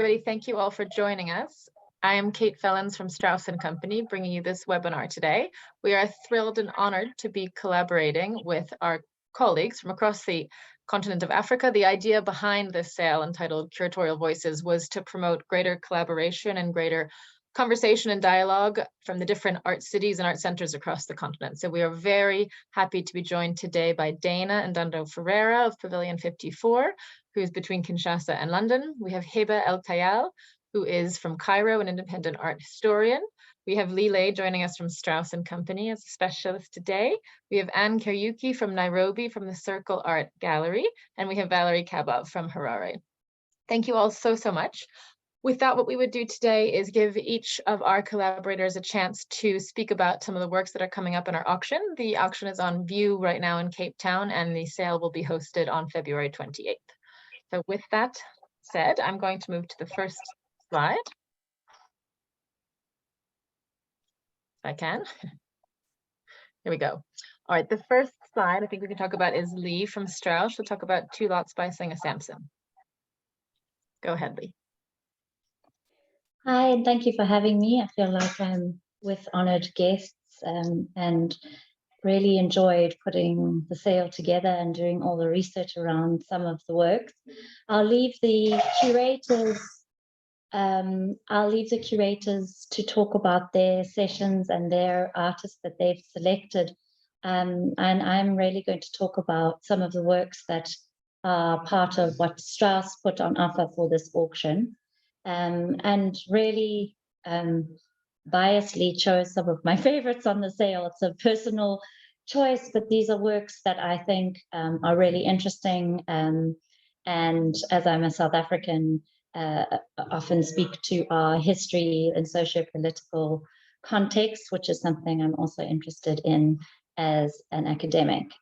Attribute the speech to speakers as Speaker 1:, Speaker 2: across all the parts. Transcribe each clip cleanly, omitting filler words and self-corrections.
Speaker 1: Everybody, thank you all for joining us. I am Kate Fellens from Strauss & Company, bringing you this webinar today. We are thrilled and honored to be collaborating with our colleagues from across the continent of Africa. The idea behind this sale, entitled Curatorial Voices, was to promote greater collaboration and greater conversation and dialogue from the different art cities and art centers across the continent. So we are very happy to be joined today by Dana and Ndando Ferreira of Pavilion 54, who's between Kinshasa and London. We have 𝗕𝗶𝗃𝗲, who is from Cairo, an independent art historian. We have Leigh joining us from Strauss & Company as a specialist today. We have Anne Kariuki from Nairobi from the Circle Art Gallery, and we have 𝗕𝗶𝗃𝗲 from Harare. Thank you all so much. With that, what we would do today is give each of our collaborators a chance to speak about some of the works that are coming up in our auction. The auction is on view right now in Cape Town, and the sale will be hosted on February 28th. So with that said, I'm going to move to the first slide, if I can. Here we go. All right, the first slide I think we can talk about is Leigh from Strauss. She'll talk about 𝗕𝗿𝗏𝗃𝗲 𝗕𝗶𝗃. Go ahead, Leigh.
Speaker 2: Hi, and thank you for having me. I feel like I'm with honored guests and really enjoyed putting the sale together and doing all the research around some of the works. I'll leave the curators to talk about their sessions and their artists that they've selected. And I'm really going to talk about some of the works that are part of what Strauss put on offer for this auction. And really biasly chose some of my favorites on the sale. It's a personal choice, but these are works that I think are really interesting. And as I'm a South African, often speak to our history and socio-political context, which is something I'm also interested in as an academic.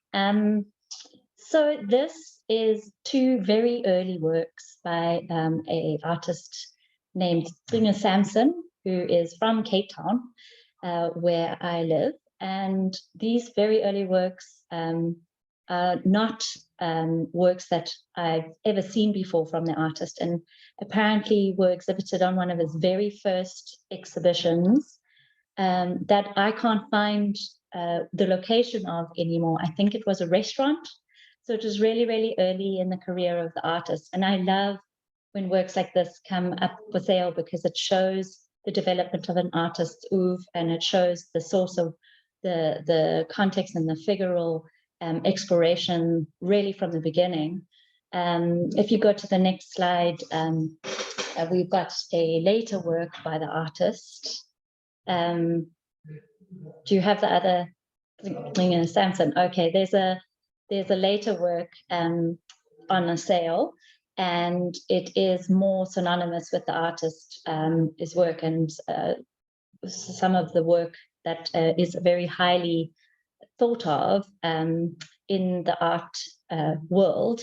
Speaker 2: So this is two very early works by an artist named 𝗔𝗂𝗃𝗃𝗃𝗃, who is from Cape Town, where I live. And these very early works are not works that I've ever seen before from the artist, and apparently were exhibited on one of his very first exhibitions that I can't find the location of anymore. I think it was a restaurant. So it was really, really early in the career of the artist. And I love when works like this come up for sale because it shows the development of an artist's oeuvre, and it shows the source of the context and the figural exploration really from the beginning. If you go to the next slide, we've got a later work by the artist. Do you have the other 𝗕𝗿𝗃𝗃𝗃𝗃? Okay, there's a later work on a sale, and it is more synonymous with the artist's his work, and some of the work that is very highly thought of in the art world.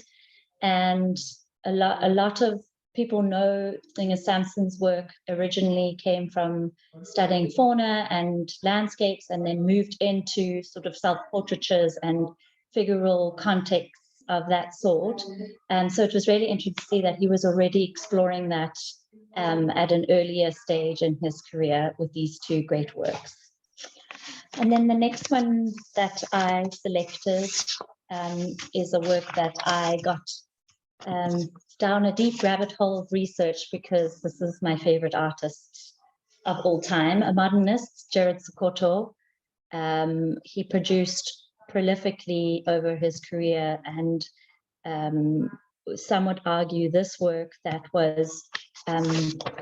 Speaker 2: And a lot of people know 𝗕𝗿𝗃𝗃𝗃𝗃's work originally came from studying fauna and landscapes, and then moved into sort of self-portraitures and figural contexts of that sort. And so it was really interesting to see that he was already exploring that at an earlier stage in his career with these two great works. And then the next one that I selected is a work that I got down a deep rabbit hole of research because this is my favorite artist of all time, a modernist, 𝗔𝗂𝗃𝗃𝗃𝗃. He produced prolifically over his career, and some would argue this work that was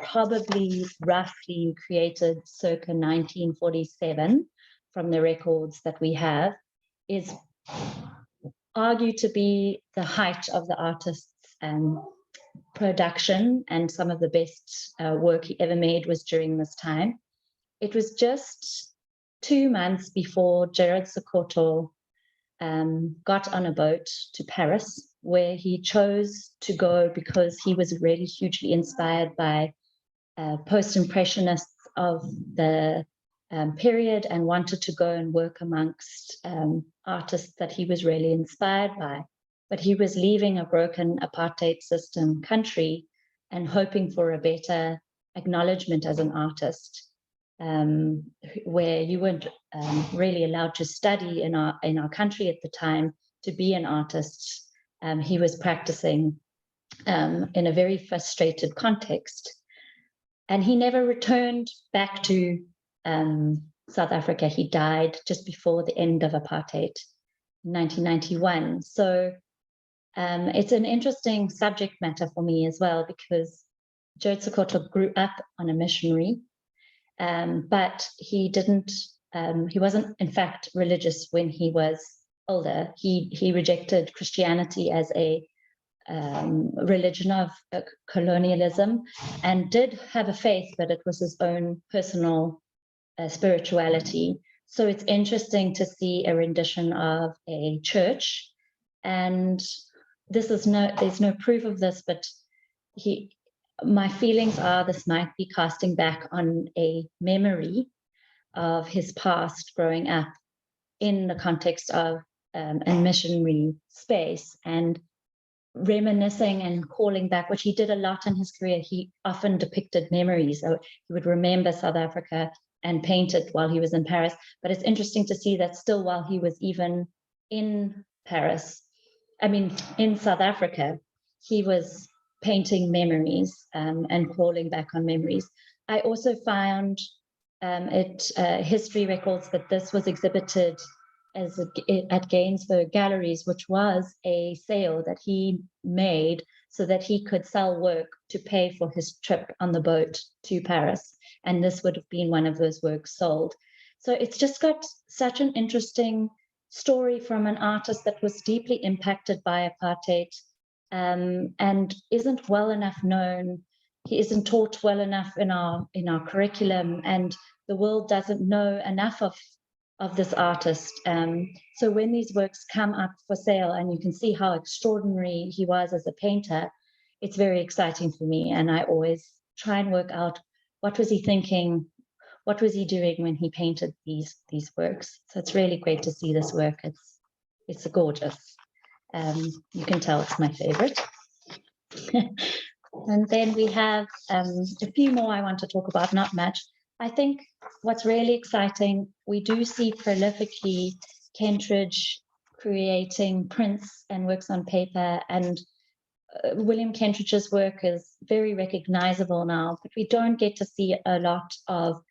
Speaker 2: probably roughly created circa 1947 from the records that we have, is argued to be the height of the artist's production, and some of the best work he ever made was during this time. It was just 2 months before 𝗔𝗂𝗃𝗃𝗃𝗃 got on a boat to Paris, where he chose to go because he was really hugely inspired by post-impressionists of the period, and wanted to go and work amongst artists that he was really inspired by. But he was leaving a broken apartheid system country and hoping for a better acknowledgement as an artist, where you weren't really allowed to study in our country at the time to be an artist. He was practicing in a very frustrated context, and he never returned back to South Africa. He died just before the end of apartheid in 1991. So it's an interesting subject matter for me as well, because 𝗟𝗂𝗃𝗲 grew up on a missionary, but he wasn't in fact religious when he was older. He rejected Christianity as a religion of colonialism, and did have a faith, but it was his own personal spirituality. So it's interesting to see a rendition of a church, and there's no proof of this, but my feelings are this might be casting back on a memory of his past growing up in the context of a missionary space, and reminiscing and calling back, which he did a lot in his career. He often depicted memories. So he would remember South Africa and paint it while he was in Paris. But it's interesting to see that still while he was even in South Africa, he was painting memories and calling back on memories. I also found history records that this was exhibited at Gainsborough Galleries, which was a sale that he made so that he could sell work to pay for his trip on the boat to Paris. And this would have been one of those works sold. So it's just got such an interesting story from an artist that was deeply impacted by apartheid, and isn't well enough known. He isn't taught well enough in our curriculum, and the world doesn't know enough of this artist. So when these works come up for sale and you can see how extraordinary he was as a painter, it's very exciting for me. And I always try and work out, what was he thinking? What was he doing when he painted these works? So it's really great to see this work. It's gorgeous. You can tell it's my favorite. And then we have a few more I want to talk about, not much. I think what's really exciting, we do see prolifically Kentridge creating prints and works on paper, and William Kentridge's work is very recognizable now, but we don't get to see a lot of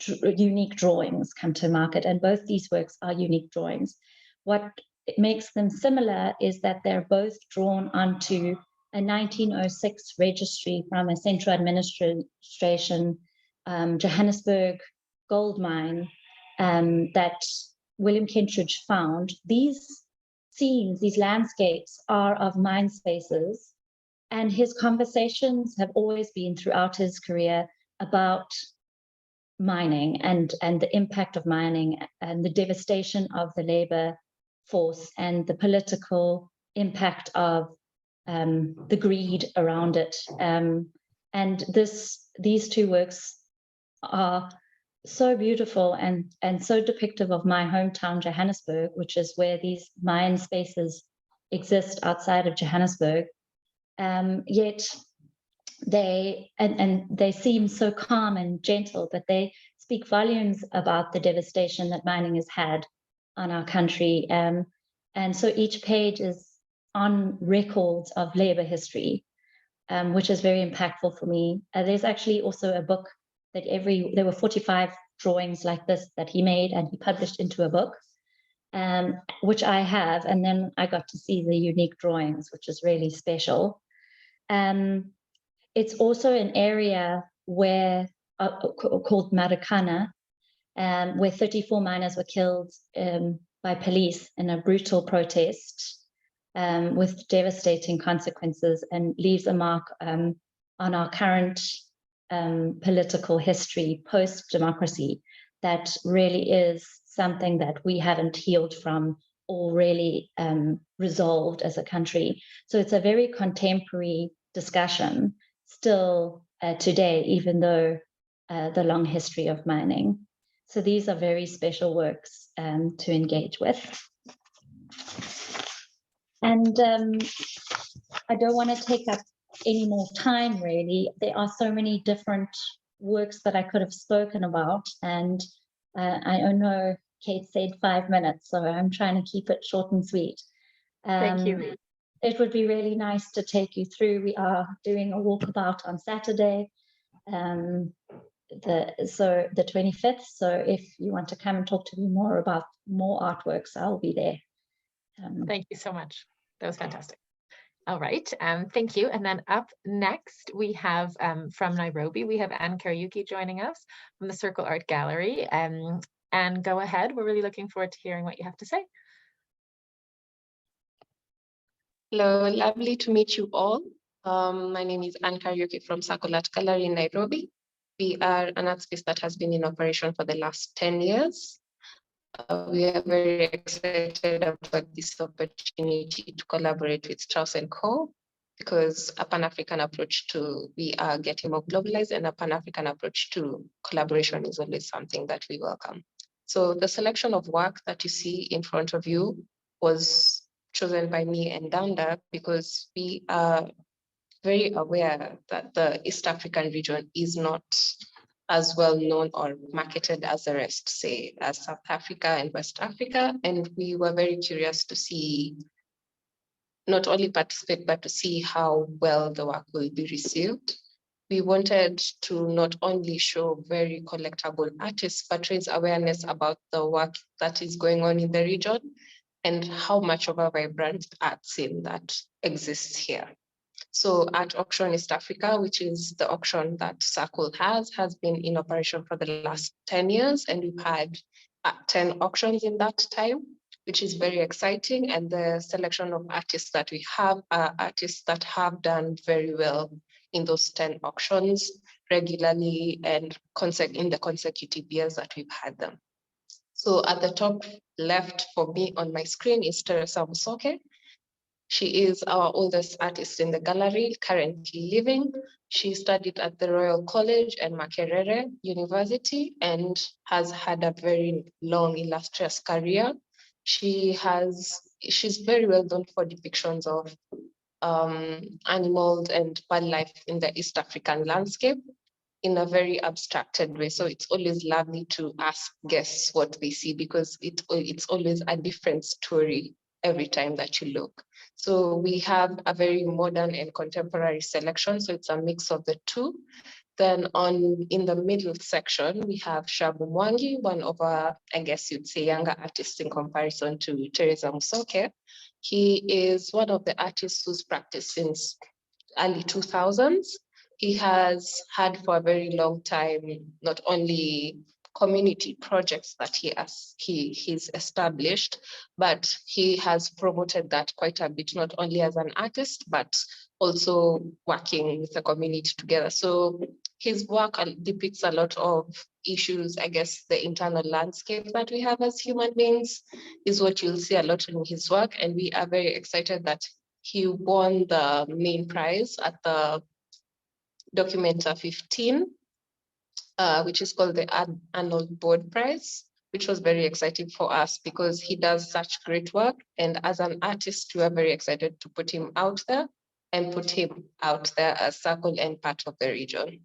Speaker 2: unique drawings come to market, and both these works are unique drawings. What makes them similar is that they're both drawn onto a 1906 registry from a central administration Johannesburg gold mine that William Kentridge found. These scenes, these landscapes, are of mine spaces, and his conversations have always been throughout his career about mining and the impact of mining and the devastation of the labor force and the political impact of the greed around it. And these two works are so beautiful and so depictive of my hometown, Johannesburg, which is where these mine spaces exist outside of Johannesburg. Yet they seem so calm and gentle, but they speak volumes about the devastation that mining has had on our country. And so each page is on records of labor history, which is very impactful for me. There's actually also a book that there were 45 drawings like this that he made and he published into a book, which I have, and then I got to see the unique drawings, which is really special. It's also an area where called Marikana, where 34 miners were killed by police in a brutal protest with devastating consequences, and leaves a mark on our current political history post-democracy that really is something that we haven't healed from or really resolved as a country. So it's a very contemporary discussion still today, even though the long history of mining. So these are very special works to engage with. And I don't want to take up any more time, really. There are so many different works that I could have spoken about, and I know Kate said 5 minutes, so I'm trying to keep it short and sweet.
Speaker 1: Thank you.
Speaker 2: It would be really nice to take you through. We are doing a walkabout on Saturday, the 25th. So if you want to come and talk to me more about more artworks, I'll be there.
Speaker 1: Thank you so much. That was fantastic. All right, thank you. And then up next, we have from Nairobi, we have 𝗟𝗶𝗃𝗲 joining us from the Circle Art Gallery. And go ahead, we're really looking forward to hearing what you have to say.
Speaker 3: Hello, lovely to meet you all. My name is 𝗟𝗶𝗃𝗲 from Circle Art Gallery in Nairobi. We are an art space that has been in operation for the last 10 years. We are very excited about this opportunity to collaborate with 𝗕𝗶𝗃𝗃 because a Pan-African approach to, we are getting more globalized, and a Pan-African approach to collaboration is always something that we welcome. So the selection of work that you see in front of you was chosen by me and Danda because we are very aware that the East African region is not as well known or marketed as the rest, say as South Africa and West Africa. And we were very curious to see, not only participate, but to see how well the work will be received. We wanted to not only show very collectible artists, but raise awareness about the work that is going on in the region and how much of a vibrant art scene that exists here. So Art Auction East Africa, which is the auction that Circle has been in operation for the last 10 years, and we've had 10 auctions in that time, which is very exciting. And the selection of artists that we have are artists that have done very well in those 10 auctions regularly and in the consecutive years that we've had them. So at the top left for me on my screen is 𝗕𝗶𝗃𝗃. She is our oldest artist in the gallery, currently living. She studied at the Royal College and Makerere University and has had a very long, illustrious career. She's very well known for depictions of animals and wildlife in the East African landscape in a very abstracted way. So it's always lovely to ask guests what they see because it's always a different story every time that you look. So we have a very modern and contemporary selection. So it's a mix of the two. Then in the middle section, we have Shabu Mwangi, one of our, I guess you'd say, younger artists in comparison to 𝗕𝗶𝗃𝗃𝗃. He is one of the artists who's practiced since early 2000s. He has had for a very long time, not only community projects that he's established, but he has promoted that quite a bit, not only as an artist, but also working with the community together. So his work depicts a lot of issues, I guess the internal landscape that we have as human beings is what you'll see a lot in his work. And we are very excited that he won the main prize at the Documenta 15, which is called the Arnold Board Prize, which was very exciting for us because he does such great work. And as an artist, we are very excited to put him out there as Circle and part of the region.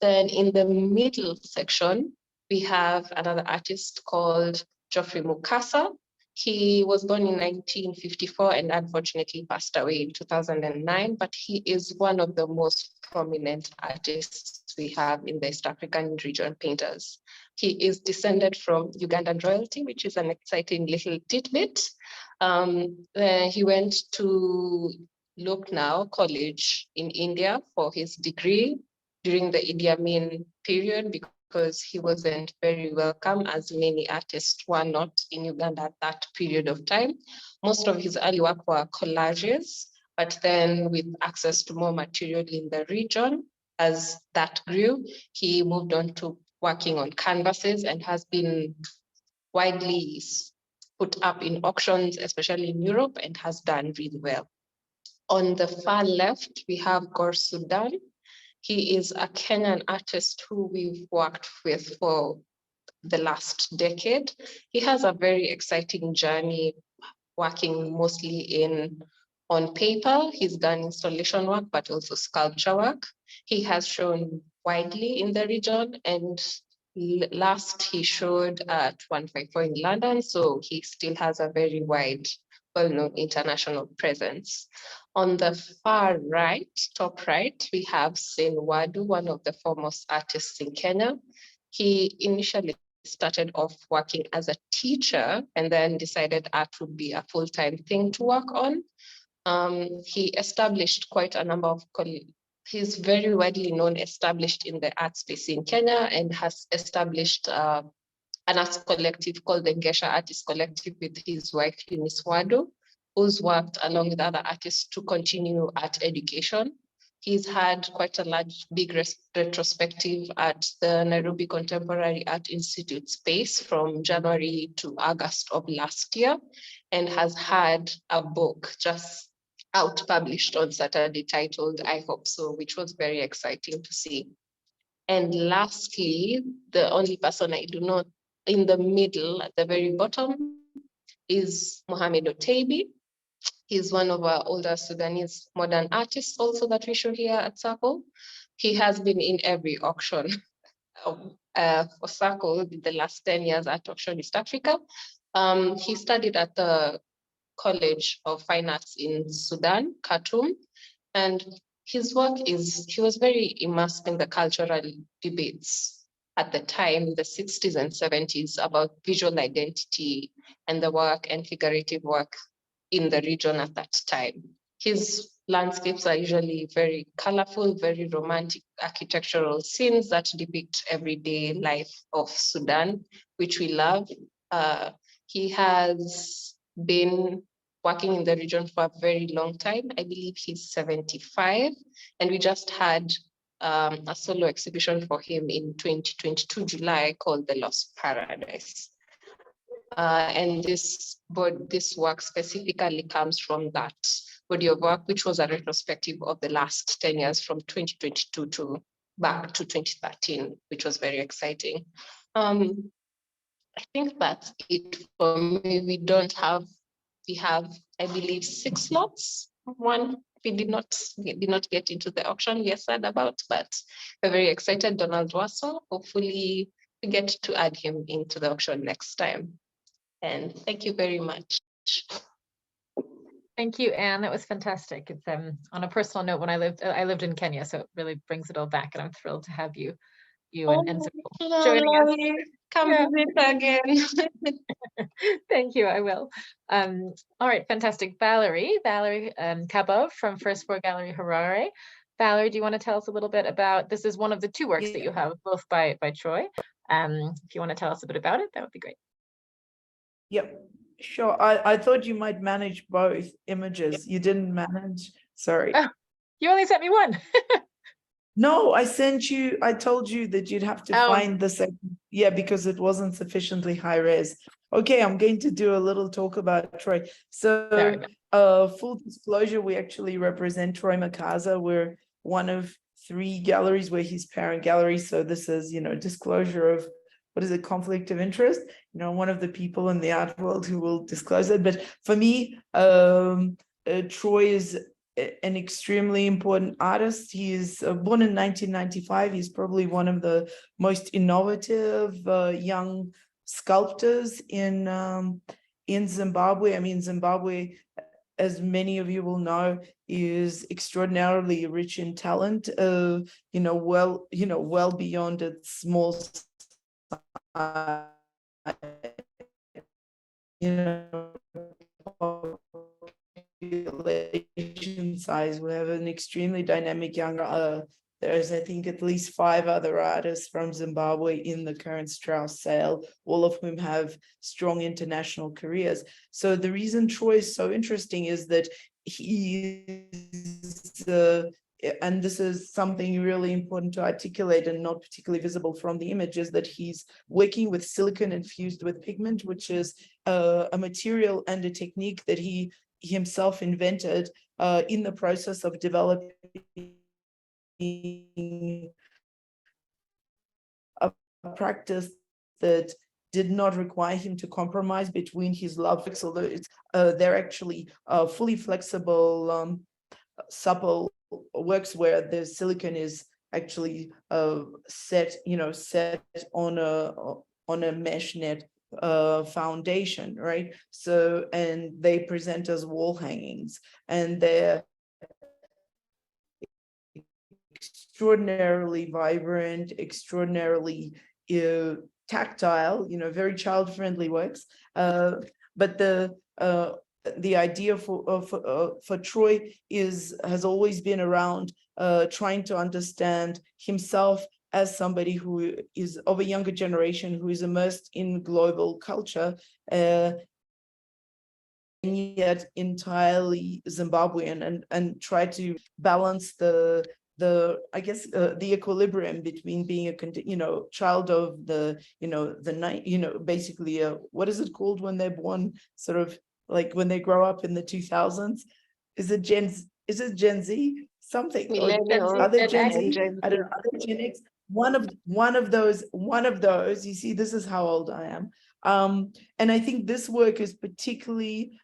Speaker 3: Then in the middle section, we have another artist called Geoffrey Mukasa. He was born in 1954 and unfortunately passed away in 2009, but he is one of the most prominent artists we have in the East African region, painters. He is descended from Ugandan royalty, which is an exciting little tidbit. He went to Lucknow College in India for his degree during the Idi Amin period because he wasn't very welcome, as many artists were not in Uganda at that period of time. Most of his early work were collages, but then with access to more material in the region, as that grew, he moved on to working on canvases and has been widely put up in auctions, especially in Europe, and has done really well. On the far left, we have 𝗕𝗿𝗃𝗃 Sudan. He is a Kenyan artist who we've worked with for the last decade. He has a very exciting journey working mostly in On paper, he's done installation work, but also sculpture work. He has shown widely in the region, and last he showed at 154 in London, so he still has a very wide, well-known international presence. On the far right, top right, we have 𝗕𝗿𝗏𝗃𝗲, one of the foremost artists in Kenya. He initially started off working as a teacher and then decided art would be a full-time thing to work on. He established quite a number of, he's very widely known, established in the art space in Kenya, and has established an arts collective called the 𝗥𝗲𝗴𝗃𝗀𝗁 Artist Collective with his wife, Eunice Wado, who's worked along with other artists to continue art education. He's had quite a large, big retrospective at the Nairobi Contemporary Art Institute space from January to August of last year, and has had a book just out published on Saturday titled 𝗥𝗲𝗴𝗃𝗀𝗁, which was very exciting to see. And lastly, the only person I do not, in the middle at the very bottom, is Mohamed 𝗕𝗿𝗏𝗃𝗲. He's one of our older Sudanese modern artists also that we show here at 𝗥𝗲𝗃𝗃. He has been in every auction for 𝗥𝗲𝗃𝗃 the last 10 years at Auction East Africa. He studied at the College of Fine Arts in Sudan, Khartoum, and his work is, he was very immersed in the cultural debates at the time, the 60s and 70s, about visual identity and the work and figurative work in the region at that time. His landscapes are usually very colorful, very romantic architectural scenes that depict everyday life of Sudan, which we love. He has been working in the region for a very long time. I believe he's 75, and we just had a solo exhibition for him in 2022 July called The Lost Paradise. And this work specifically comes from that body of work, which was a retrospective of the last 10 years from 2022 to back to 2013, which was very exciting. I think that's it for me. We have, I believe, 6 slots. One we did not get into the auction, we are sad about, but we're very excited. Donald Wassel, hopefully we get to add him into the auction next time. And thank you very much.
Speaker 1: Thank you, Anne. That was fantastic. It's on a personal note, when I lived in Kenya, so it really brings it all back, and I'm thrilled to have you and Zinko joining us.
Speaker 3: Come visit again.
Speaker 1: Thank you, I will. All right, fantastic. 𝗿𝗏𝗃𝗀𝗃𝗲 𝗕𝗏𝗃𝗀𝗃𝗏 from First Floor Gallery Harare. Valerie, do you want to tell us a little bit about, this is one of the 2 works that you have, both by Troy. If you want to tell us a bit about it, that would be great.
Speaker 4: Yep, sure. I thought you might manage both images. You didn't manage, sorry.
Speaker 1: Oh, you only sent me one.
Speaker 4: No, I told you that you'd have to find the second. Yeah, because it wasn't sufficiently high res. Okay, I'm going to do a little talk about Troy. So full disclosure, we actually represent Troy Makaza. We're one of 3 galleries. We're his parent gallery. So this is, disclosure of, what is it, conflict of interest? One of the people in the art world who will disclose it. But for me, Troy is an extremely important artist. He is born in 1995. He's probably one of the most innovative young sculptors in Zimbabwe. I mean, Zimbabwe, as many of you will know, is extraordinarily rich in talent. Well beyond its small population size. We have an extremely dynamic young there's, I think, at least 5 other artists from Zimbabwe in the current Strauss sale, all of whom have strong international careers. So the reason Troy is so interesting is that he is and this is something really important to articulate and not particularly visible from the image, is that he's working with silicon infused with pigment, which is a material and a technique that he himself invented in the process of developing a practice that did not require him to compromise between his love, although they're actually fully flexible, supple works where the silicon is actually set on a mesh net foundation, right? So, and they present as wall hangings, and they're extraordinarily vibrant, extraordinarily tactile, very child-friendly works. But the idea for Troy has always been around trying to understand himself as somebody who is of a younger generation, who is immersed in global culture, and yet entirely Zimbabwean, and try to balance the equilibrium between being a child of basically what is it called when they're born, sort of like when they grow up in the 2000s? Is it Gen Z? Something.
Speaker 3: Millennials,
Speaker 4: Other Gen
Speaker 3: and
Speaker 4: Z?
Speaker 3: Gen
Speaker 4: I don't know, other Gen X. One of those, you see, this is how old I am. And I think this work is particularly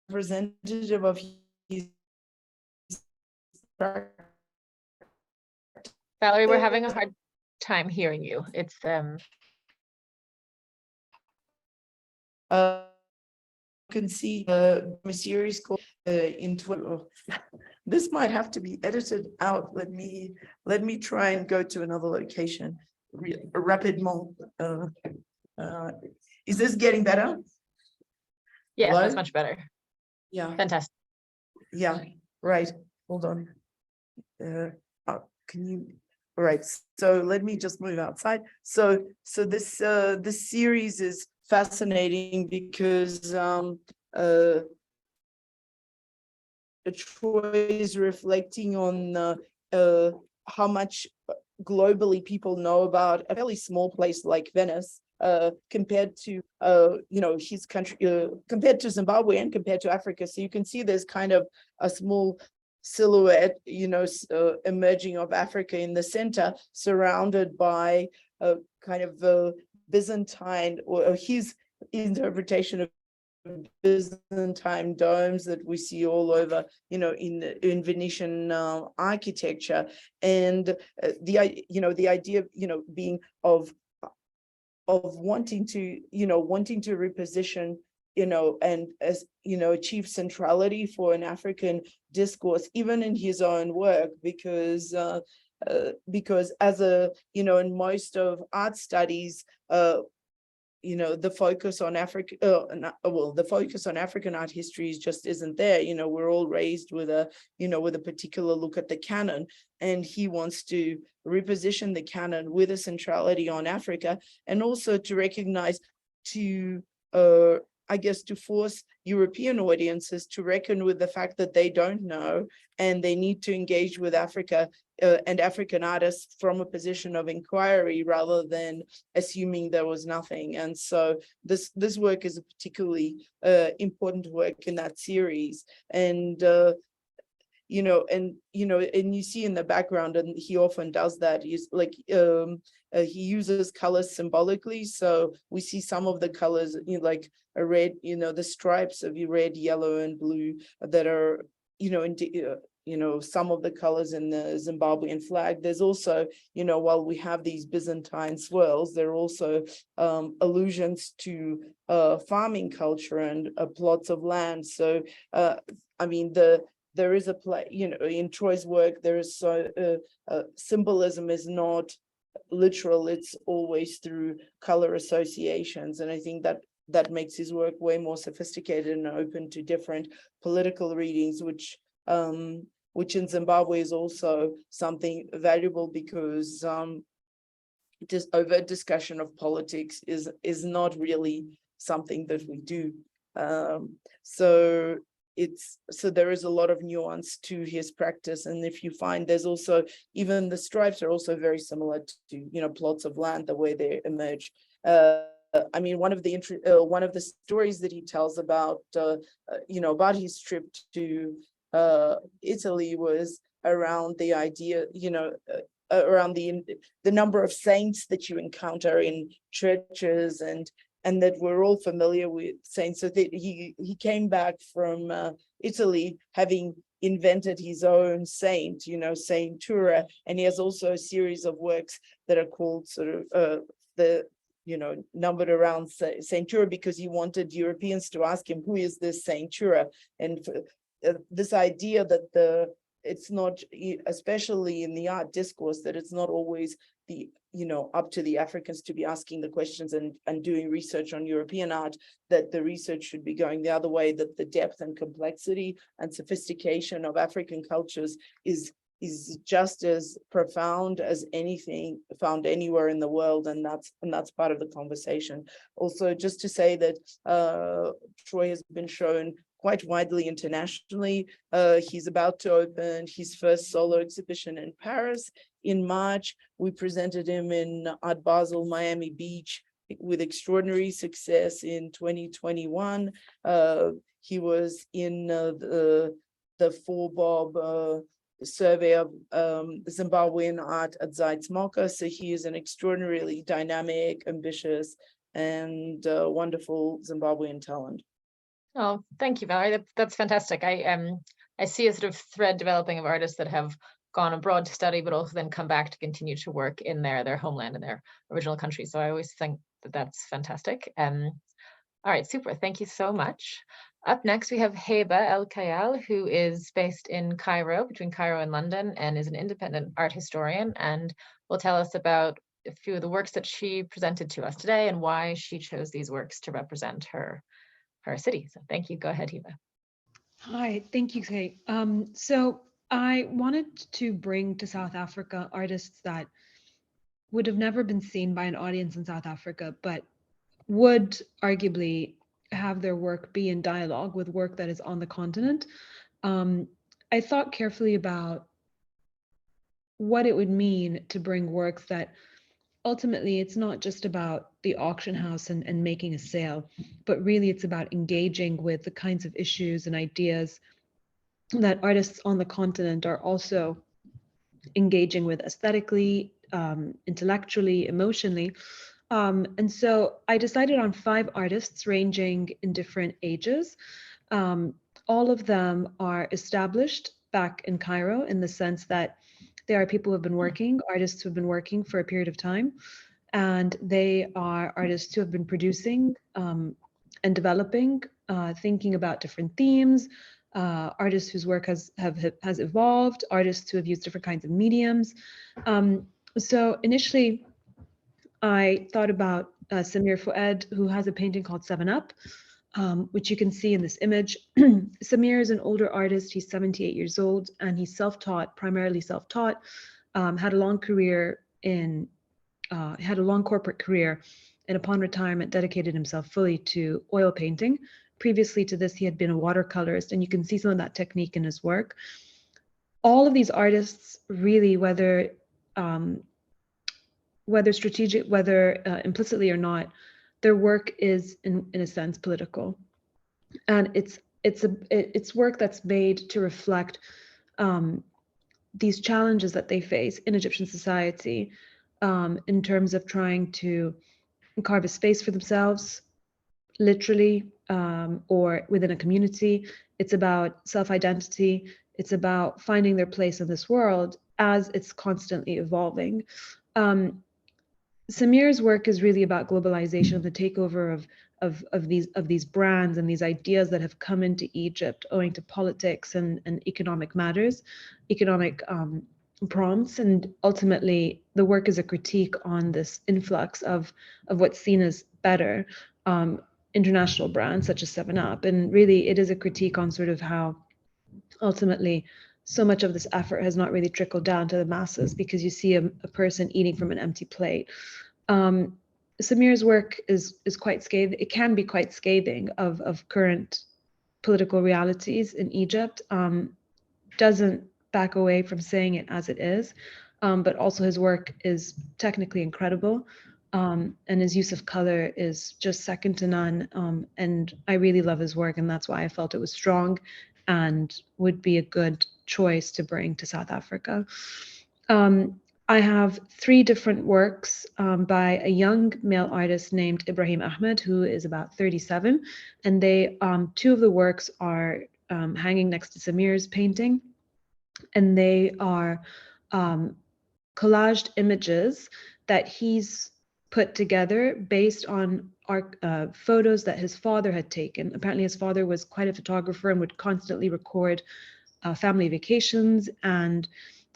Speaker 4: representative of his practice.
Speaker 1: Valerie, we're having a hard time hearing you. It's
Speaker 4: You can see a series called in Twitter. This might have to be edited out. Let me try and go to another location. 𝗕𝗶𝗃𝗁𝗋. Is this getting better?
Speaker 1: yeah,
Speaker 4: Hello?
Speaker 1: that's much better.
Speaker 4: Yeah.
Speaker 1: Fantastic.
Speaker 4: Yeah. Right. Hold on. Can you? All right. So let me just move outside. So this series is fascinating because Troy is reflecting on how much globally people know about a fairly small place like Venice compared to his country, compared to Zimbabwe and compared to Africa. So you can see there's kind of a small silhouette, emerging of Africa in the center, surrounded by kind of Byzantine, or his interpretation of Byzantine domes that we see all over, in Venetian architecture, and the idea, being of wanting to reposition, and as achieve centrality for an African discourse, even in his own work, because as in most of art studies, the focus on African art history just isn't there. We're all raised with a particular look at the canon, and he wants to reposition the canon with a centrality on Africa, and also to recognize, to force European audiences to reckon with the fact that they don't know, and they need to engage with Africa and African artists from a position of inquiry rather than assuming there was nothing. And so this work is a particularly important work in that series. And and you see in the background, and he often does that, is like he uses colors symbolically. So we see some of the colors, like a red, the stripes of red, yellow, and blue that are, some of the colors in the Zimbabwean flag. There's also, while we have these Byzantine swirls, there are also allusions to farming culture and plots of land. So, there is a play, in Troy's work, there is symbolism is not literal, it's always through color associations. And I think that makes his work way more sophisticated and open to different political readings, which in Zimbabwe is also something valuable, because just overt discussion of politics is not really something that we do. So there is a lot of nuance to his practice. And if you find, there's also, even the stripes are also very similar to, plots of land, the way they emerge. I mean, one of the stories that he tells about, about his trip to Italy was around the idea, around the number of saints that you encounter in churches, and that we're all familiar with saints. So that he came back from Italy having invented his own saint, Saint Tura, and he has also a series of works that are called sort of numbered around Saint Tura, because he wanted Europeans to ask him, who is this Saint Tura? And this idea that it's not, especially in the art discourse, that it's not always up to the Africans to be asking the questions and doing research on European art, that the research should be going the other way, that the depth and complexity and sophistication of African cultures is just as profound as anything found anywhere in the world, and that's part of the conversation. Also, just to say that Troy has been shown quite widely internationally. He's about to open his first solo exhibition in Paris in March. We presented him in Art Basel, Miami Beach, with extraordinary success in 2021. He was in the 𝗕𝗶𝗃𝗀𝗁𝗲 survey of Zimbabwean art at 𝗓𝗔𝗄𝗃. So he is an extraordinarily dynamic, ambitious, and wonderful Zimbabwean talent.
Speaker 1: Oh, thank you, Valerie. That's fantastic. I see a sort of thread developing of artists that have gone abroad to study, but also then come back to continue to work in their homeland, in their original country. So I always think that that's fantastic. All right, super. Thank you so much. Up next, we have 𝗕𝗶𝗃𝗀𝗃, who is based in Cairo, between Cairo and London, and is an independent art historian, and will tell us about a few of the works that she presented to us today and why she chose these works to represent her city. So thank you. Go ahead, 𝗕𝗶.
Speaker 5: Hi, thank you, Kate. So I wanted to bring to South Africa artists that would have never been seen by an audience in South Africa, but would arguably have their work be in dialogue with work that is on the continent. I thought carefully about what it would mean to bring works that ultimately it's not just about the auction house and making a sale, but really it's about engaging with the kinds of issues and ideas that artists on the continent are also engaging with aesthetically, intellectually, emotionally. And so I decided on 5 artists ranging in different ages. All of them are established back in Cairo, in the sense that they are people who have been working, artists who have been working for a period of time, and they are artists who have been producing and developing, thinking about different themes, artists whose work has evolved, artists who have used different kinds of mediums. So initially, I thought about Samir Fouad, who has a painting called 𝗕𝗏𝗃𝗃, which you can see in this image. Samir is an older artist. He's 78 years old, and he's self-taught, primarily self-taught, had a long career had a long corporate career, and upon retirement dedicated himself fully to oil painting. Previously to this, he had been a watercolorist, and you can see some of that technique in his work. All of these artists really, whether implicitly or not, their work is in a sense political, and it's work that's made to reflect these challenges that they face in Egyptian society, in terms of trying to carve a space for themselves, literally, or within a community. It's about self-identity. It's about finding their place in this world as it's constantly evolving. Samir's work is really about globalization, the takeover of these brands and these ideas that have come into Egypt owing to politics and economic matters, economic prompts, and ultimately the work is a critique on this influx of what's seen as better international brands such as 7up, and really it is a critique on sort of how ultimately so much of this effort has not really trickled down to the masses, because you see a person eating from an empty plate. Samir's work is quite scathing. It can be quite scathing of current political realities in Egypt. Doesn't back away from saying it as it is, but also his work is technically incredible. and his use of color is just second to none. And I really love his work, and that's why I felt it was strong and would be a good choice to bring to South Africa. I have 3 different works by a young male artist named 𝗕𝗶𝗃𝗲, who is about 37, and they 2 of the works are hanging next to Samir's painting, and they are collaged images that he's put together based on photos that his father had taken. Apparently his father was quite a photographer and would constantly record family vacations and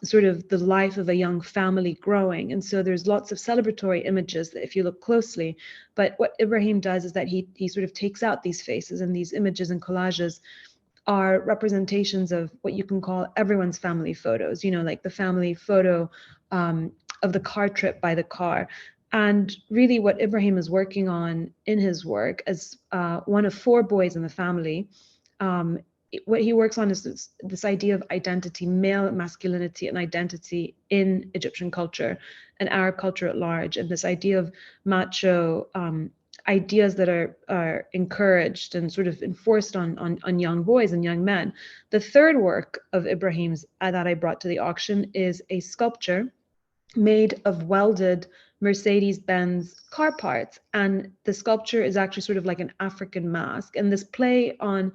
Speaker 5: sort of the life of a young family growing. And so there's lots of celebratory images that if you look closely, but what Ibrahim does is that he sort of takes out these faces, and these images and collages are representations of what you can call everyone's family photos, you know, like the family photo of the car trip by the car. And really what Ibrahim is working on in his work as one of 4 boys in the family, what he works on is this idea of identity, male masculinity and identity in Egyptian culture and Arab culture at large, and this idea of macho ideas that are encouraged and sort of enforced on young boys and young men. The 3rd work of Ibrahim's that I brought to the auction is a sculpture made of welded Mercedes-Benz car parts, and the sculpture is actually sort of like an African mask, and this play on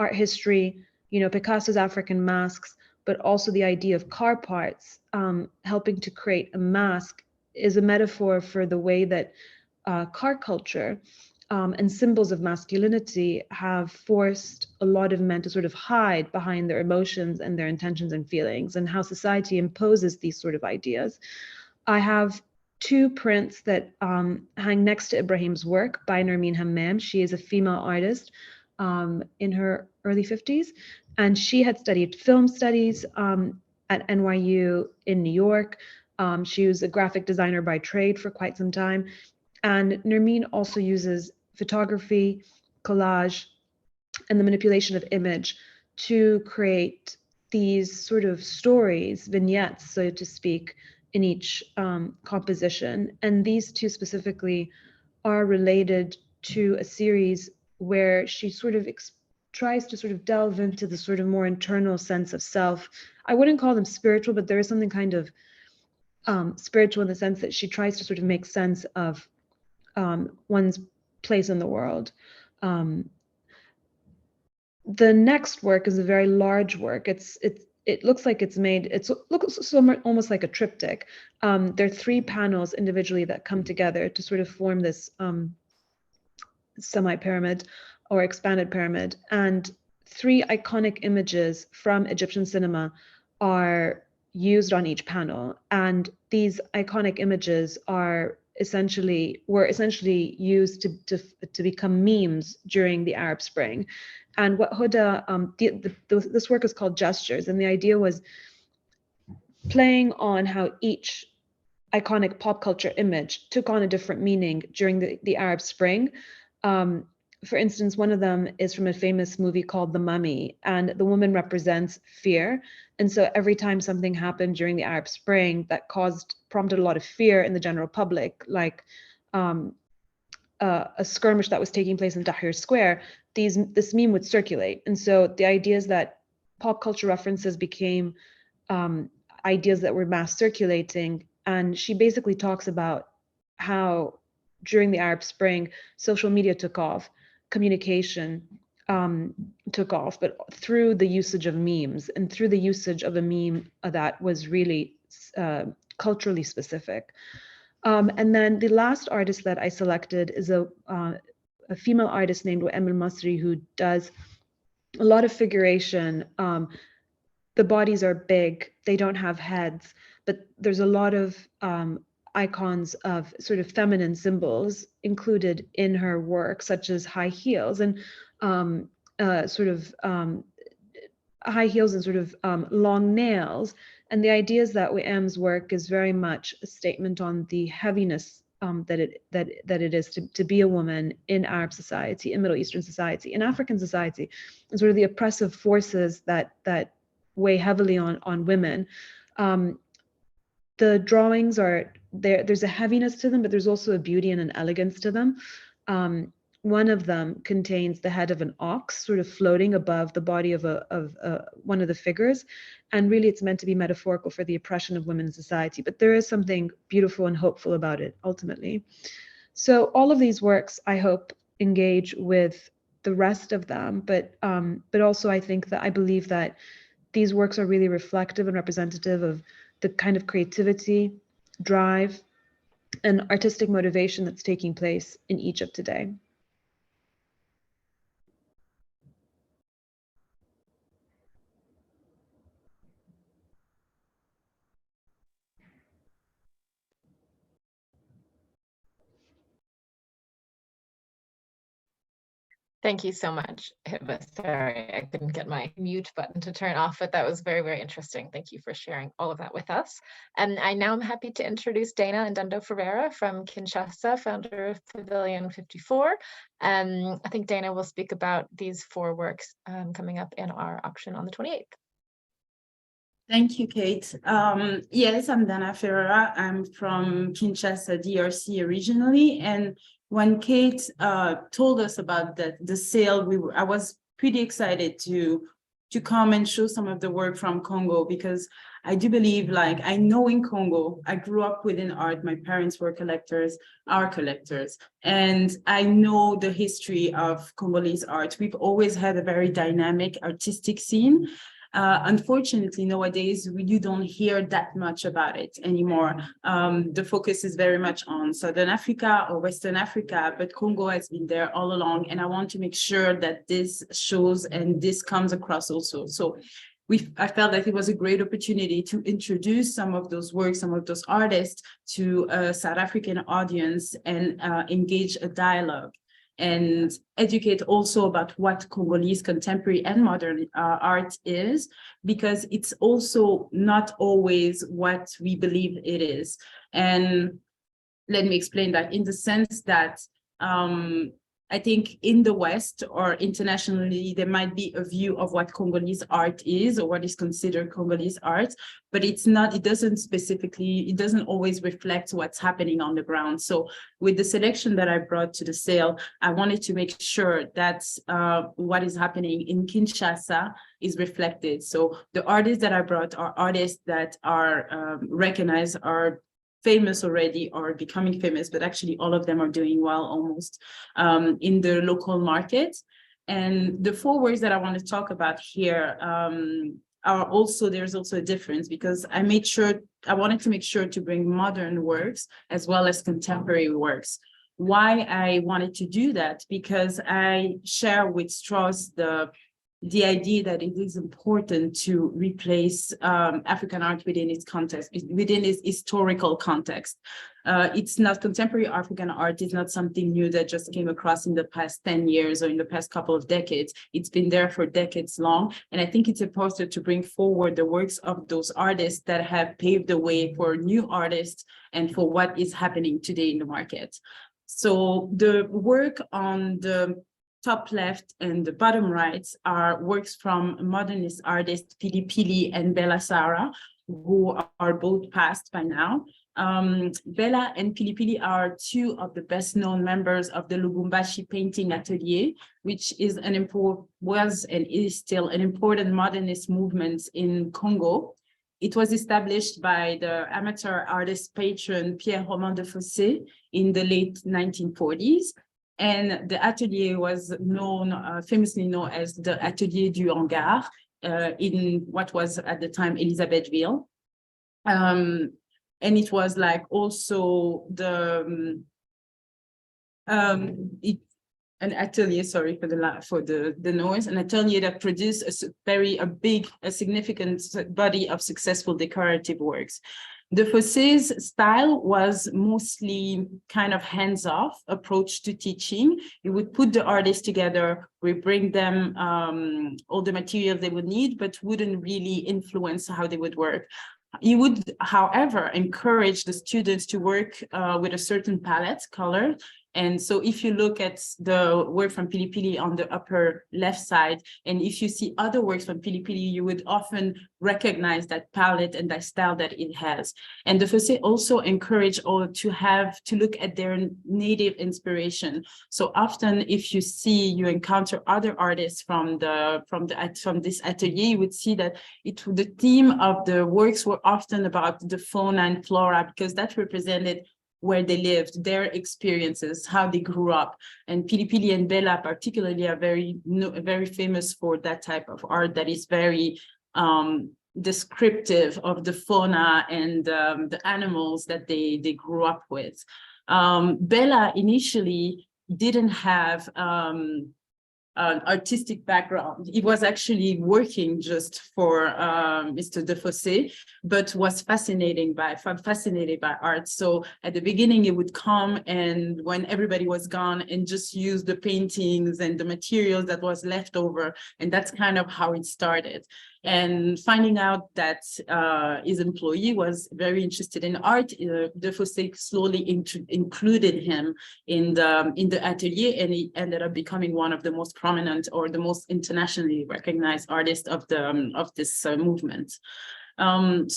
Speaker 5: art history, you know, Picasso's African masks, but also the idea of car parts helping to create a mask is a metaphor for the way that car culture and symbols of masculinity have forced a lot of men to sort of hide behind their emotions and their intentions and feelings, and how society imposes these sort of ideas. I have 2 prints that hang next to Ibrahim's work by Nermeen Hammam. She is a female artist in her early 50s, and she had studied film studies at NYU in New York. She was a graphic designer by trade for quite some time. And Nermeen also uses photography, collage, and the manipulation of image to create these sort of stories, vignettes, so to speak, in each composition. And these 2 specifically are related to a series where she sort of tries to sort of delve into the sort of more internal sense of self. I wouldn't call them spiritual, but there is something kind of spiritual in the sense that she tries to sort of make sense of one's place in the world. The next work is a very large work. It looks like it's made, it looks almost like a triptych. There are 3 panels individually that come together to sort of form this semi-pyramid or expanded pyramid. And 3 iconic images from Egyptian cinema are used on each panel. And these iconic images were essentially used to become memes during the Arab Spring. And what 𝗥𝗲𝗴𝗁, this work is called Gestures, and the idea was playing on how each iconic pop culture image took on a different meaning during the Arab Spring. For instance, one of them is from a famous movie called The Mummy, and the woman represents fear. And so every time something happened during the Arab Spring that prompted a lot of fear in the general public, like a skirmish that was taking place in Tahrir Square, this meme would circulate. And so the idea is that pop culture references became ideas that were mass circulating. And she basically talks about how during the Arab Spring, social media took off, communication took off, but through the usage of memes and through the usage of a meme that was really culturally specific. And then the last artist that I selected is a female artist named 𝗟𝗶𝗃𝗲, who does a lot of figuration. The bodies are big, they don't have heads, but there's a lot of icons of sort of feminine symbols included in her work, such as high heels and high heels and sort of long nails. And the idea is that 𝗟𝗏's work is very much a statement on the heaviness that it is to be a woman in Arab society, in Middle Eastern society, in African society, and sort of the oppressive forces that weigh heavily on women. The drawings are there's a heaviness to them, but there's also a beauty and an elegance to them. One of them contains the head of an ox sort of floating above the body of one of the figures. And really it's meant to be metaphorical for the oppression of women in society, but there is something beautiful and hopeful about it ultimately. So all of these works, I hope, engage with the rest of them, but also I believe that these works are really reflective and representative of the kind of creativity, drive, and artistic motivation that's taking place in Egypt today.
Speaker 1: Thank you so much, 𝗕𝗏. Sorry, I couldn't get my mute button to turn off, but that was very, very interesting. Thank you for sharing all of that with us. And I now am happy to introduce Dana Ndando Ferreira from Kinshasa, founder of Pavilion 54. I think Dana will speak about these 4 works coming up in our auction on the 28th.
Speaker 6: Thank you, Kate. Yes, I'm Dana Ferreira. I'm from Kinshasa, DRC originally. And when Kate told us about the sale, I was pretty excited to come and show some of the work from Congo, because I do believe, like, I know in Congo, I grew up within art. My parents were collectors, are collectors, and I know the history of Congolese art. We've always had a very dynamic artistic scene. Unfortunately, nowadays, you don't hear that much about it anymore. The focus is very much on Southern Africa or Western Africa, but Congo has been there all along. And I want to make sure that this shows and this comes across also. So I felt that it was a great opportunity to introduce some of those works, some of those artists to a South African audience and engage a dialogue, and educate also about what Congolese contemporary and modern art is, because it's also not always what we believe it is. And let me explain that in the sense that I think in the West or internationally, there might be a view of what Congolese art is or what is considered Congolese art, but it doesn't always reflect what's happening on the ground. So with the selection that I brought to the sale, I wanted to make sure that what is happening in Kinshasa is reflected. So the artists that I brought are artists that are recognized, are famous already or becoming famous, but actually all of them are doing well almost in the local market. And the 4 works that I want to talk about here there's also a difference, because I wanted to make sure to bring modern works as well as contemporary works. Why I wanted to do that? Because I share with Strauss the idea that it is important to replace African art within its context, within its historical context. It's not contemporary African art is not something new that just came across in the past 10 years or in the past couple of decades. It's been there for decades long. And I think it's important to bring forward the works of those artists that have paved the way for new artists and for what is happening today in the market. So the work on the top left and the bottom right are works from modernist artists 𝗕𝗶𝗃𝗲 and Bella Sarah, who are both passed by now. Bella and 𝗕𝗶𝗃𝗲 are 2 of the best known members of the Lubumbashi painting atelier, which is was and is still an important modernist movement in Congo. It was established by the amateur artist patron Pierre-Romain de Fossé in the late 1940s. And the atelier was famously known as the Atelier du Hangar in what was at the time Elisabethville. And it was like also an atelier, sorry for the noise, an atelier that produced a significant body of successful decorative works. The Fossé's style was mostly kind of hands-off approach to teaching. You would put the artists together, we bring them all the materials they would need, but wouldn't really influence how they would work. You would, however, encourage the students to work with a certain palette color And so if you look at the work from 𝗕𝗶𝗃𝗲 on the upper left side, and if you see other works from 𝗕𝗶𝗃𝗲, you would often recognize that palette and that style that it has. And 𝗕𝗏𝗃𝗃 also encourage all to look at their native inspiration. So often if you encounter other artists from this atelier, you would see that the theme of the works were often about the fauna and flora, because that represented where they lived, their experiences, how they grew up. And 𝗕𝗶𝗃𝗲 and 𝗕𝗏𝗃𝗃 particularly are very famous for that type of art that is very descriptive of the fauna and the animals that they grew up with. 𝗕𝗏𝗃𝗃 initially didn't have an artistic background. He was actually working just for Mr. 𝗕𝗏𝗃𝗃, but was fascinated by art. So at the beginning, he would come, and when everybody was gone, and just use the paintings and the materials that was left over. And that's kind of how it started. And finding out that his employee was very interested in art, 𝗕𝗏𝗃𝗃 slowly included him in the atelier, and he ended up becoming one of the most prominent or the most internationally recognized artists of this movement.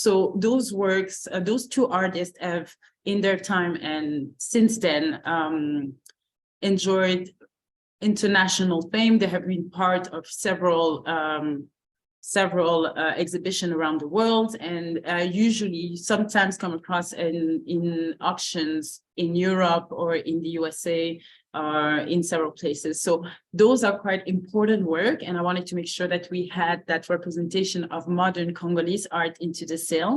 Speaker 6: So those works, those two artists have in their time and since then enjoyed international fame. They have been part of several exhibitions around the world, and usually sometimes come across in auctions in Europe or in the USA, in several places. So those are quite important work, and I wanted to make sure that we had that representation of modern Congolese art into the sale.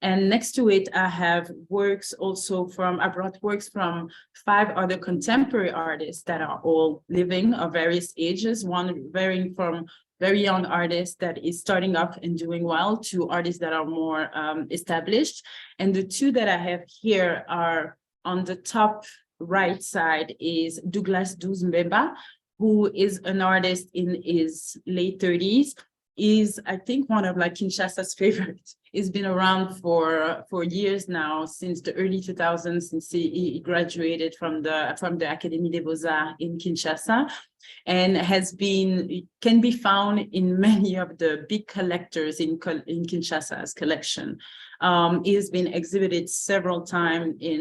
Speaker 6: And next to it, I have works also I brought works from 5 other contemporary artists that are all living of various ages, one varying from very young artists that is starting up and doing well to artists that are more established. And the 2 that I have here are on the top right side is Douglas 𝗔𝗂𝗃𝗲, who is an artist in his late 30s, is I think one of Kinshasa's favorites. He's been around for years now, since the early 2000s, since he graduated from the Académie des Beaux-Arts in Kinshasa, and can be found in many of the big collectors in Kinshasa's collection. He's been exhibited several times in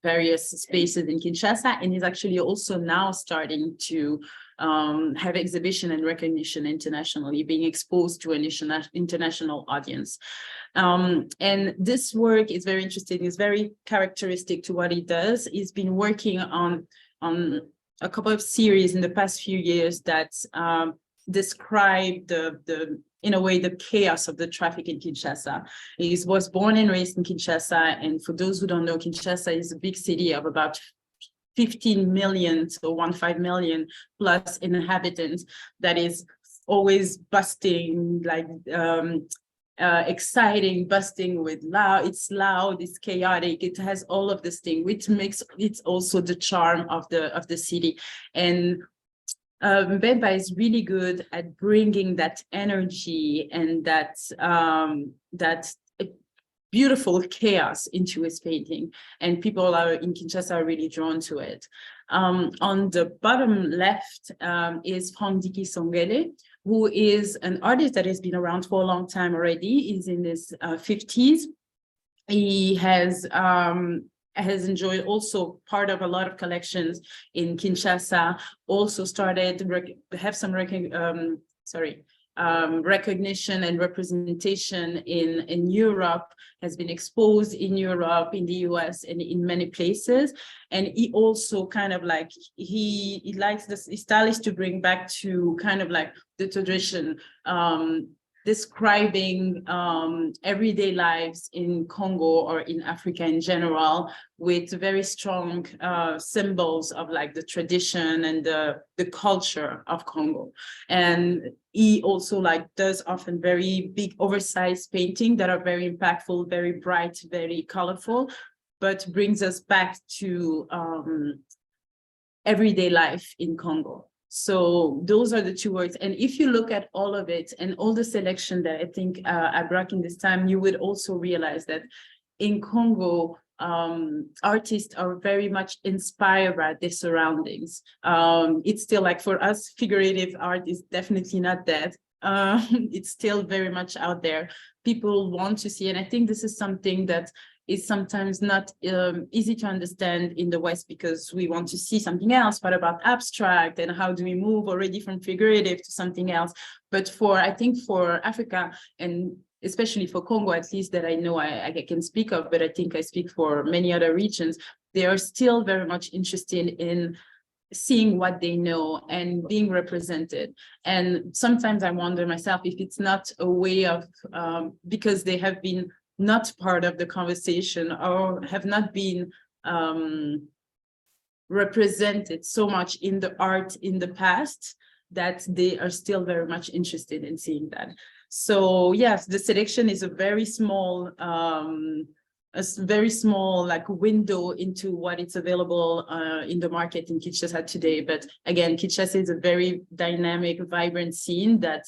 Speaker 6: various spaces in Kinshasa, and he's actually also now starting to have exhibition and recognition internationally, being exposed to an international audience. And this work is very interesting. It's very characteristic to what he does. He's been working on a couple of series in the past few years that describe in a way, the chaos of the traffic in Kinshasa. He was born and raised in Kinshasa, and for those who don't know, Kinshasa is a big city of about 15 million, so 15 million plus inhabitants, that is always busting, exciting, busting with loud. It's loud, it's chaotic, it has all of this thing, which makes it also the charm of the city. And 𝗕𝗏𝗃𝗃𝗲 is really good at bringing that energy and that beautiful chaos into his painting, and people in Kinshasa are really drawn to it. On the bottom left is 𝗕𝗏𝗃𝗃𝗲 𝗔𝗂𝗏, who is an artist that has been around for a long time already. He's in his 50s. He has enjoyed also part of a lot of collections in Kinshasa, also started to have some recognition and representation in Europe, has been exposed in Europe, in the US, and in many places. And he also kind of he likes this style is to bring back to kind of the tradition, describing everyday lives in Congo or in Africa in general, with very strong symbols of the tradition and the culture of Congo. And he also does often very big oversized painting that are very impactful, very bright, very colorful, but brings us back to everyday life in Congo. So those are the 2 works. And if you look at all of it and all the selection that I think I brought in this time, you would also realize that in Congo, artists are very much inspired by their surroundings. It's still like for us, figurative art is definitely not dead. It's still very much out there. People want to see, and I think this is something that is sometimes not easy to understand in the West, because we want to see something else. What about abstract, and how do we move already from figurative to something else? But I think for Africa, and especially for Congo, at least that I know I can speak of, but I think I speak for many other regions, they are still very much interested in seeing what they know and being represented. And sometimes I wonder myself if it's not a way of, because they have been not part of the conversation or have not been represented so much in the art in the past, that they are still very much interested in seeing that. So yes, the selection is a very small like window into what is available in the market in Kinshasa today. But again, Kinshasa is a very dynamic, vibrant scene that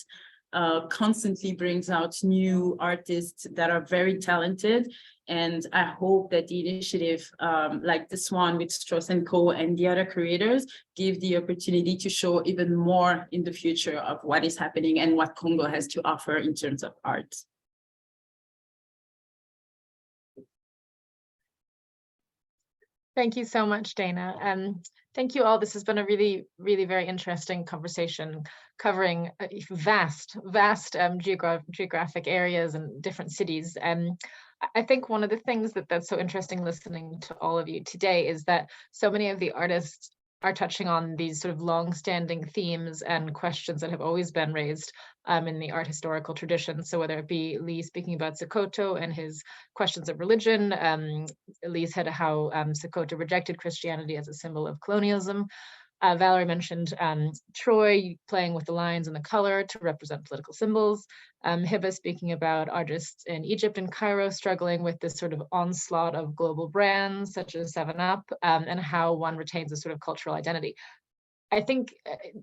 Speaker 6: constantly brings out new artists that are very talented. And I hope that the initiative like this one with 𝗕𝗿𝗃𝗀𝗃 and the other creators give the opportunity to show even more in the future of what is happening and what Congo has to offer in terms of art.
Speaker 1: Thank you so much, Dana. Thank you all. This has been a really, really very interesting conversation covering vast geographic areas and different cities. I think one of the things that's so interesting listening to all of you today is that so many of the artists are touching on these sort of long-standing themes and questions that have always been raised in the art historical tradition. So whether it be Leigh speaking about 𝗕𝗏𝗃𝗀𝗃 and his questions of religion, Leigh said how 𝗕𝗏𝗃𝗃𝗃 rejected Christianity as a symbol of colonialism. Valerie mentioned Troy playing with the lines and the color to represent political symbols. 𝗕𝗶𝗃 speaking about artists in Egypt and Cairo struggling with this sort of onslaught of global brands such as 7up, and how one retains a sort of cultural identity. I think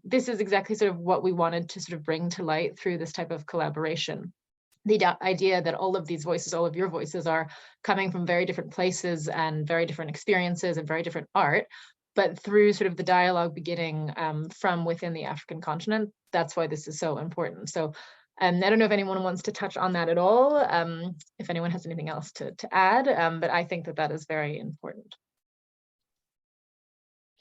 Speaker 1: this is exactly sort of what we wanted to sort of bring to light through this type of collaboration. The idea that all of these voices, all of your voices, are coming from very different places and very different experiences and very different art, but through sort of the dialogue beginning from within the African continent. That's why this is so important. So I don't know if anyone wants to touch on that at all, if anyone has anything else to add, but I think that is very important.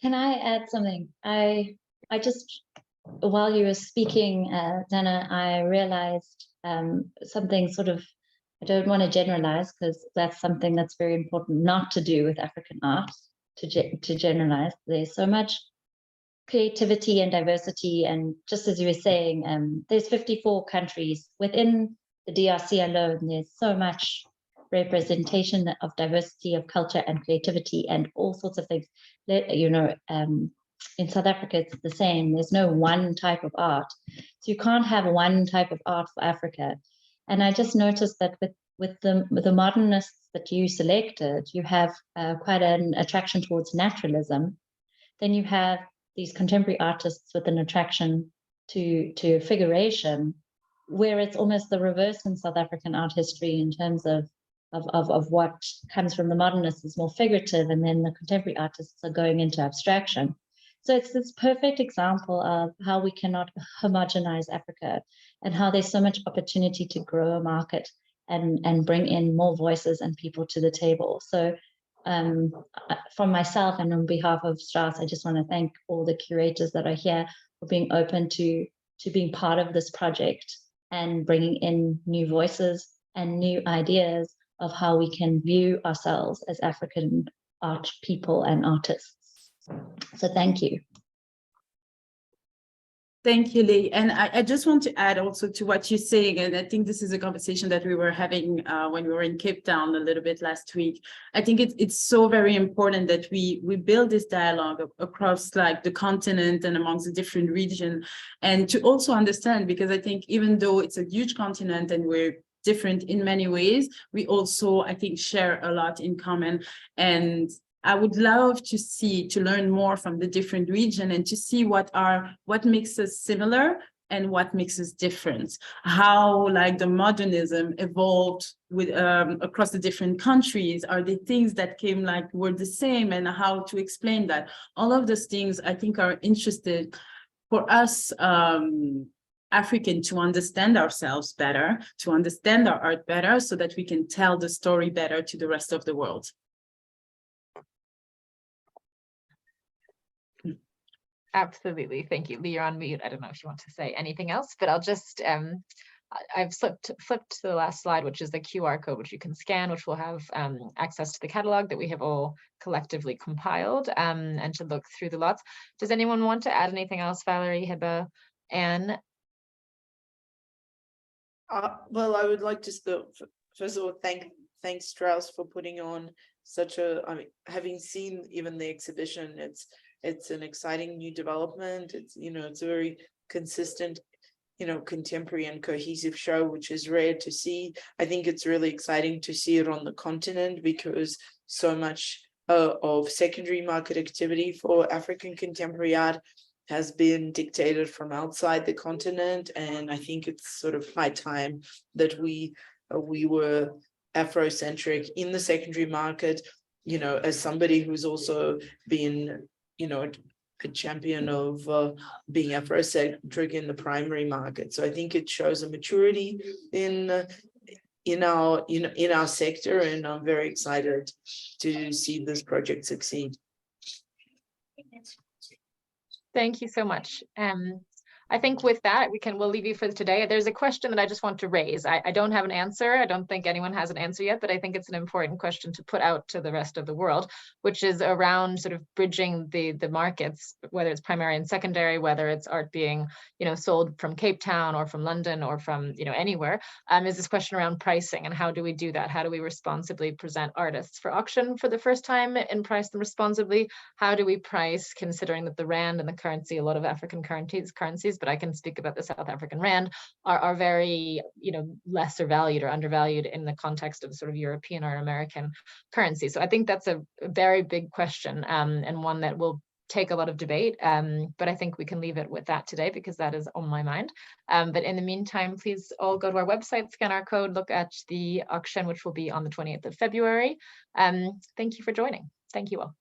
Speaker 2: Can I add something? I just, while you were speaking, Dana, I realized something sort of, I don't want to generalize because that's something that's very important not to do with African art, to generalize. There's so much creativity and diversity, and just as you were saying, there's 54 countries within the DRC alone. There's so much representation of diversity of culture and creativity and all sorts of things. You know, in South Africa it's the same. There's no one type of art, so you can't have one type of art for Africa. And I just noticed that with the modernists that you selected, you have quite an attraction towards naturalism. Then you have these contemporary artists with an attraction to figuration, where it's almost the reverse in South African art history in terms of what comes from the modernists is more figurative, and then the contemporary artists are going into abstraction. So it's this perfect example of how we cannot homogenize Africa, and how there's so much opportunity to grow a market and bring in more voices and people to the table. So from myself and on behalf of Strauss, I just want to thank all the curators that are here for being open to being part of this project and bringing in new voices and new ideas of how we can view ourselves as African art people and artists. So thank you.
Speaker 6: Thank you, Leigh. And I just want to add also to what you're saying, and I think this is a conversation that we were having when we were in Cape Town a little bit last week. I think it's so very important that we build this dialogue across like the continent and amongst the different regions, and to also understand, because I think even though it's a huge continent and we're different in many ways, we also, I think, share a lot in common. And I would love to learn more from the different regions and to see what makes us similar and what makes us different, how like the modernism evolved with across the different countries, are the things that came like were the same, and how to explain that. All of those things I think are interested for us African to understand ourselves better, to understand our art better, so that we can tell the story better to the rest of the world.
Speaker 1: Absolutely. Thank you. Leigh, you're on mute. I don't know if you want to say anything else, but I'll just, I've flipped to the last slide, which is the QR code, which you can scan, which will have access to the catalog that we have all collectively compiled, and to look through the lots. Does anyone want to add anything else? Valerie, 𝗕𝗶𝗃, Anne?
Speaker 4: Well, I would like to first of all thank Strauss for putting on such a, I mean, having seen even the exhibition, it's an exciting new development. It's, you know, it's a very consistent, you know, contemporary and cohesive show, which is rare to see. I think it's really exciting to see it on the continent, because so much of secondary market activity for African contemporary art has been dictated from outside the continent. And I think it's sort of high time that we were Afrocentric in the secondary market, you know, as somebody who's also been, you know, a champion of being Afrocentric in the primary market. So I think it shows a maturity in our sector, and I'm very excited to see this project succeed.
Speaker 1: Thank you so much. I think with that, we'll leave you for today. There's a question that I just want to raise. I don't have an answer. I don't think anyone has an answer yet, but I think it's an important question to put out to the rest of the world, which is around sort of bridging the markets, whether it's primary and secondary, whether it's art being, you know, sold from Cape Town or from London or from, you know, anywhere. Is this question around pricing, and how do we do that? How do we responsibly present artists for auction for the first time and price them responsibly? How do we price, considering that the rand and the currency, a lot of African currencies, but I can speak about the South African rand, are very, you know, lesser valued or undervalued in the context of sort of European or American currency. So I think that's a very big question, and one that will take a lot of debate, but I think we can leave it with that today, because that is on my mind. But in the meantime, please all go to our website, scan our code, look at the auction, which will be on the 28th of February. Thank you for joining. Thank you all.